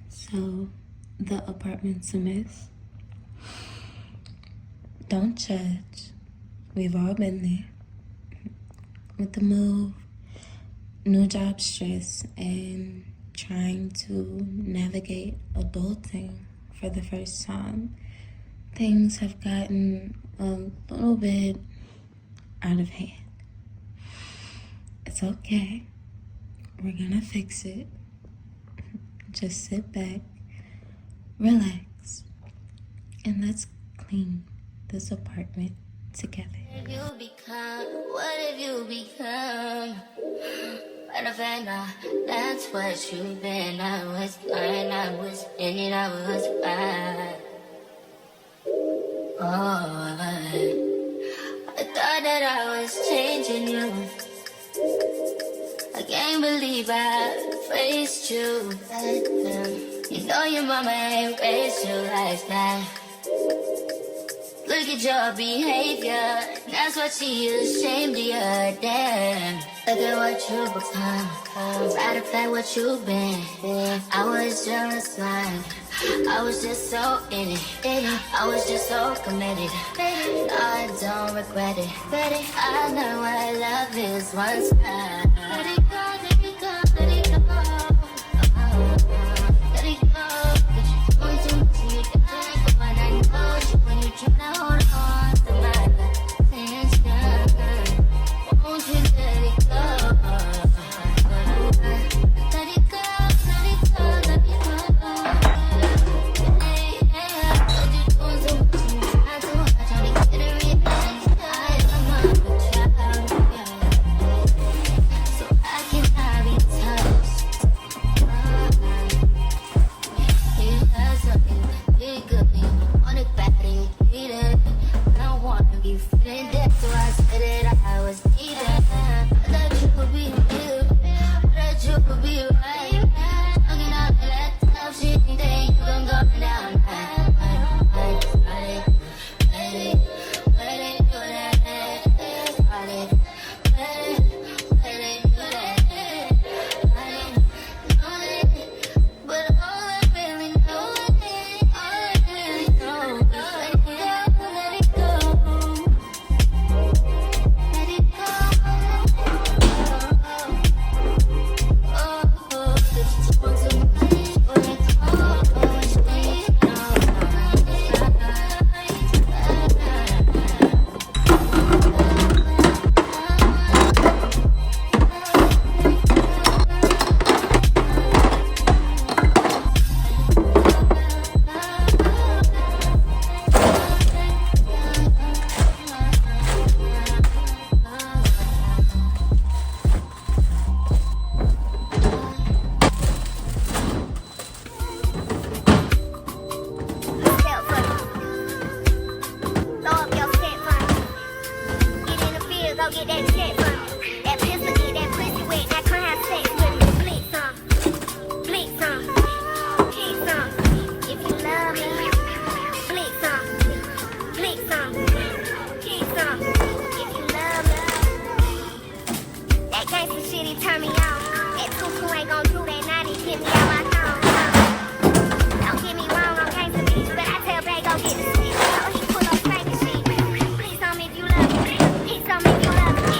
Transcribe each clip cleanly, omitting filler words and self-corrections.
So, the apartment's a mess. Don't judge. We've all been there. With the move, new job stress, and trying to navigate adulting for the first time, things have gotten a little bit out of hand. It's okay. We're gonna fix it. Just sit back, relax, and let's clean this apartment together. What have you become? Matter of fact, nah, that's what you've been. I was blind, I was in it, I was bad. Oh, I thought that I was changing you. I can't believe I faced you. You know your mama ain't raised you like that. Look at your behavior, that's what she is ashamed of you, damn. Look at what you become, matter of fact what you've been. I was just lying, I was just so in it, I was just so committed. I don't regret it, I know what love is once time. Let it go, let it go, let it go. Let it go, get you doing too much and you die. But when I know you, when you tryna hold on to my attention, won't you let it go? Let it go, let it go, let it go. Yeah, but you doing too much and you trying too hard, trying to get it realized. I'm a good child, so I cannot be touched. It has something bigger, you want it bad and you need it. I don't want to be feeling dead, so I said that I was needed. I thought you could be real, I thought you could be right. Talking all that tough shit, you think you gon' go down. But all I really know, is let it go, let it go. Let it go. Oh, just want to let it go get that check from me. That pistol get that pussy wet. Now come have sex with me. Flick some, flick some, kick some. If you love me, flick some, kick some. If you love me, that gangsta shit he turn me on. That cuckoo ain't gon' do that. Now he get me out my thong. Don't get me wrong, I'm gangsta bitch, but I tell Bay go get the switch. So he pull up spanking shit. Please tell me if you love me. Please tell me if you love me.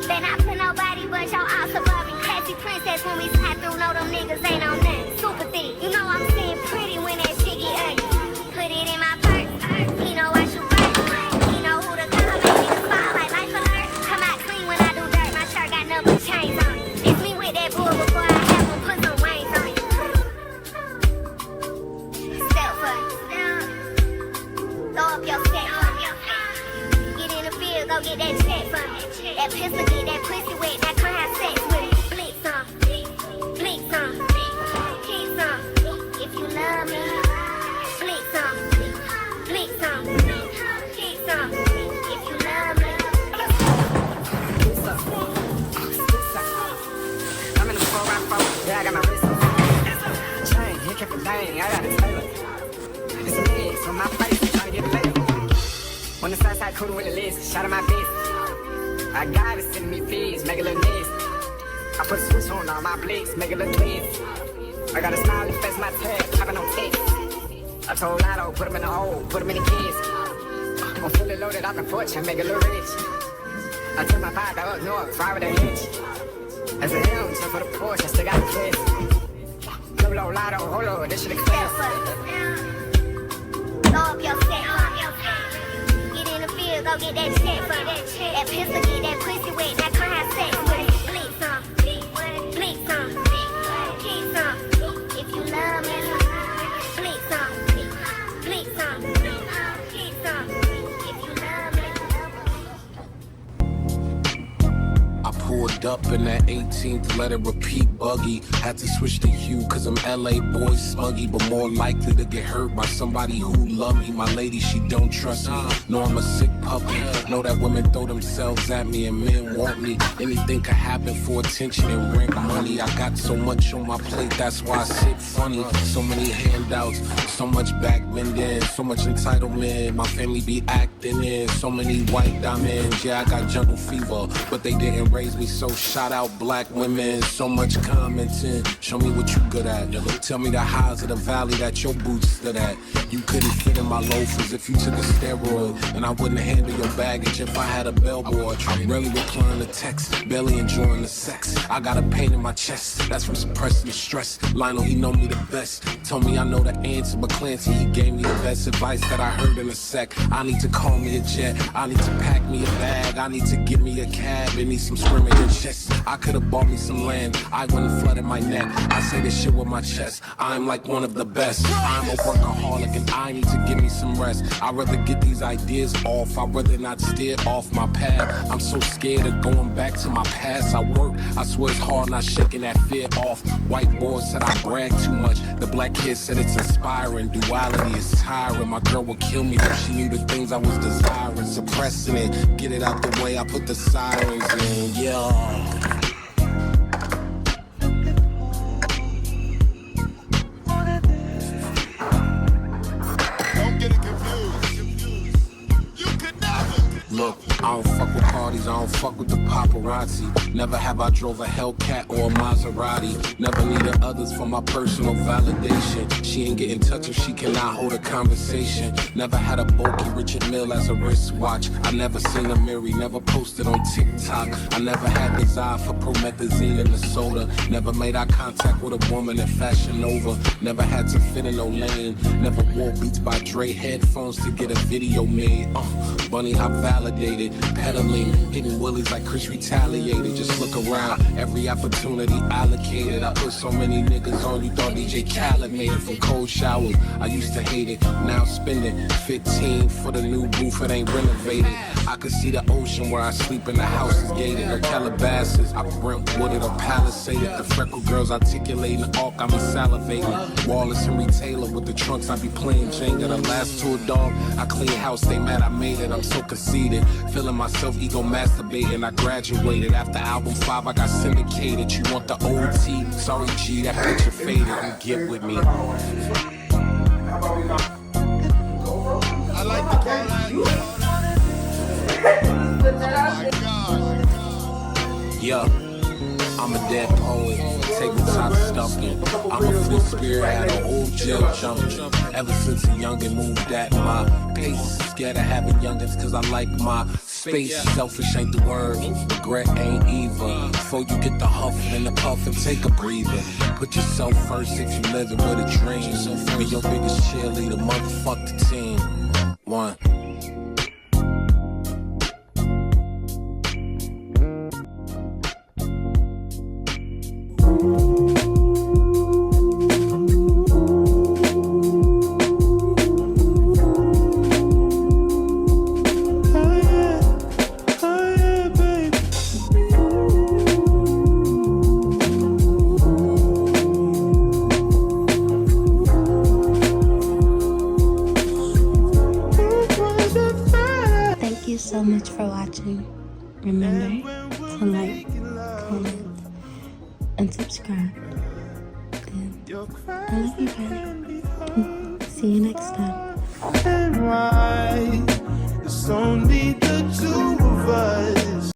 Then I put nobody but your ass above me. Classy princess when we slide through, know them niggas ain't on nothing. Super thick, you know I'm seeing pretty when that shit get ugly. Put it in my purse, he know I shoot first. He know who to call, make niggas fall like life alert. Come out clean when I do dirt, my shirt got nothing chains on it. It's me with that bull before I have him put some wings on it. Step for it, throw up your step for me. Get in the field, go get that check for me. That pistol get that pussy wet, now come have sex with me. Flick some, Yeah, I got my wrist on. Chain, he kept the thing, I got a Taylor. It's a legs on my face, trying to get laid. On the side cool with the list, shot of my fist. I got it, send me fees, make a little list. I put a switch on all my blicks, make a little twist. I got a smile and face my tag, popping on tits. I told Lotto, put him in the hole, put him in the kids. I'm fully loaded off the porch, I make a little rich. I took my father up north, fry with a hitch. As a helm, so for the Porsche, I still got the kids. Double O Lotto, hold on, this shit expensive. Blow up your set. Get in the field, go get that check for that check. That pistol, get that pussy wet, that car have sex with it. Bleak some, bleak some, keep some. If you love me, bleak some, bleak some, keep some. If you love me. I pulled up in that 18th, let it repeat buggy. Had to switch to hue cause I'm LA boy smuggy, but more likely to get hurt by somebody who love me. My lady, she don't trust me. Know I'm a sick puppy. Know that women throw themselves at me and men want me. Anything could happen for attention and rent money. I got so much on my plate, that's why I sit funny. So many handouts, so much back bending, so much entitlement. My family be acting in so many white diamonds. Yeah, I got jungle fever, but they didn't raise me, so shout out black women. So much commenting, show me what you good at. Tell me the highs of the valley that your boots stood at. You couldn't fit in my loafers if you took a steroid, and I wouldn't handle your baggage if I had a bellboy. I'm really replying to text, barely enjoying the sex. I got a pain in my chest, that's from suppressing the stress. Lionel, he know me the best. Told me I know the answer, but Clancy, he gave me the best advice that I heard in a sec. I need to call me a jet, I need to pack me a bag, I need to get me a cab and need some scrimmaging chest. I could've bought me some land, I wouldn't flood in my neck. I say this shit with my chest, I'm like one of the best. I'm a workaholic and I need to give me some rest. I'd rather get these ideas off, I'd rather not steer off my path. I'm so scared of going back to my past. I work, I swear it's hard not shaking that fear off. White boy said I brag too much, the black kid said it's inspiring. Duality is tiring, my girl would kill me if she knew the things I was desiring. Suppressing it, get it out the way, I put the sirens in, yeah. Look, I don't fuck with parties, I don't fuck with the paparazzi. Never have I drove a Hellcat or a Maserati. Never needed others for my personal validation. She ain't getting touched if she cannot hold a conversation. Never had a bulky Richard Mille as a wristwatch. I never seen a Mary, never posted on TikTok. I never had desire for promethazine in the soda. Never made eye contact with a woman in Fashion Nova. Never had to fit in no lane. Never wore Beats by Dre headphones to get a video made. Bunny hop validated, pedaling, hitting willies like Chris retaliated. Just look around, every opportunity allocated. I put so many niggas on, you thought DJ Khaled made it from cold showers. I used to hate it, now spending 15 for the new roof, it ain't renovated. I could see the ocean where I sleep and the house is gated. Or Calabasas, I Brentwooded or Palisaded. The freckled girls articulating the arc, I be salivating. Wallace Henry Taylor with the trunks, I be playing Jenga. The last tour dog, I clean house, they mad I made it. I'm so conceited, feeling myself ego masturbating. I graduated, after album 5 I got syndicated. You want the OT? Sorry G, that picture faded, you get with me. I like the call out. Yeah, I'm a dead poet, tabletop stuffing. I'm a free spirit, had a whole jail jumping. Ever since a youngin' moved at my pace. Scared of having youngins cause I like my space. Selfish ain't the word, regret ain't either. Before you get the huff and the puff and take a breather. Put yourself first if you living with a dream. Be your biggest cheerleader, motherfuck the team. One. So much for watching. Remember to like, comment, and subscribe. I love you, Brad. See you next time. And why it's only the two of us.